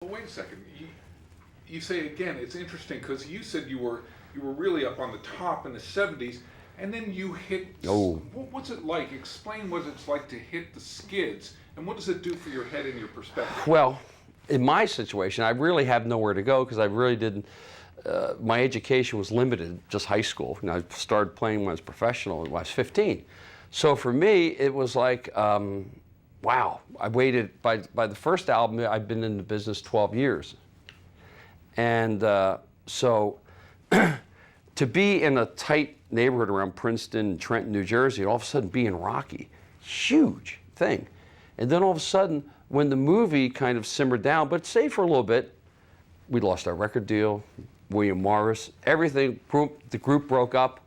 Well, wait a second. You say again, it's interesting because you said you were really up on the top in the 70s, and then you hit. Oh. What's it like? Explain what it's like to hit the skids, and what does it do for your head and your perspective? Well, in my situation, I really have nowhere to go because I really didn't. My education was limited, just high school. You know, I started playing when I was professional when I was 15. So for me, it was like, wow. I waited, by the first album, I'd been in the business 12 years. And so to be in a tight neighborhood around Princeton, Trenton, New Jersey, and all of a sudden be in Rocky, huge thing. And then all of a sudden, when the movie kind of simmered down, but stayed for a little bit, we lost our record deal, William Morris, everything, the group broke up.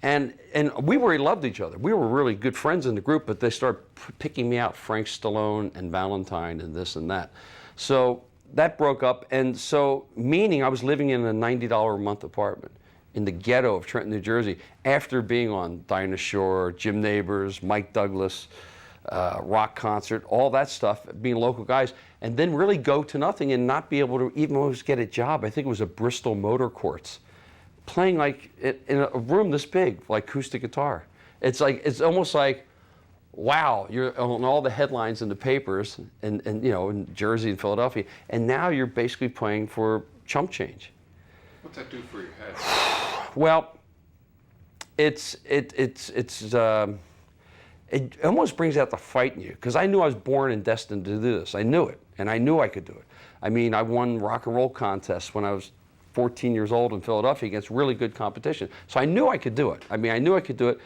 And we really loved each other. We were really good friends in the group, but they started picking me out, Frank Stallone and Valentine and this and that. So that broke up, and so meaning I was living in a $90 a month apartment in the ghetto of Trenton, New Jersey, after being on Dinah Shore, Jim Neighbors, Mike Douglas, rock concert, all that stuff, being local guys, and then really go to nothing and not be able to even almost get a job. I think it was a Bristol Motor Courts, playing like in a room this big, like acoustic guitar. It's almost like, wow, you're on all the headlines in the papers and you know, in Jersey and Philadelphia, and now you're basically playing for chump change. What's that do for your head? Well, it almost brings out the fight in you, because I knew I was born and destined to do this. I knew it, and I knew I could do it. I mean, I won rock and roll contests when I was 14 years old in Philadelphia against really good competition. So I knew I could do it. I mean, I knew I could do it.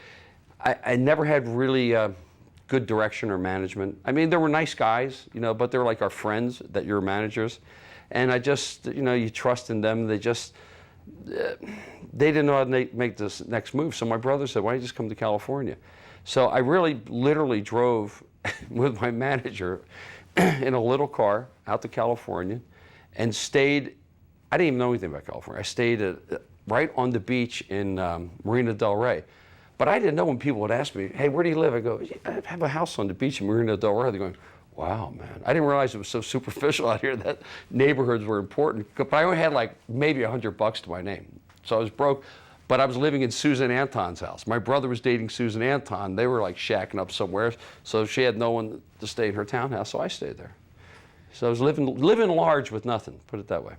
I never had really good direction or management. I mean, there were nice guys, you know, but they were like our friends that you're managers. And I just, you know, you trust in them. They just, they didn't know how to make this next move. So my brother said, why don't you just come to California? So I really literally drove with my manager in a little car out to California and stayed. I didn't even know anything about California. I stayed right on the beach in Marina del Rey. But I didn't know when people would ask me, hey, where do you live? I go, I have a house on the beach in Marina del Rey. They're going, wow, man. I didn't realize it was so superficial out here that neighborhoods were important. But I only had like maybe $100 to my name. So I was broke. But I was living in Susan Anton's house. My brother was dating Susan Anton. They were like shacking up somewhere. So she had no one to stay in her townhouse, so I stayed there. So I was living large with nothing, put it that way.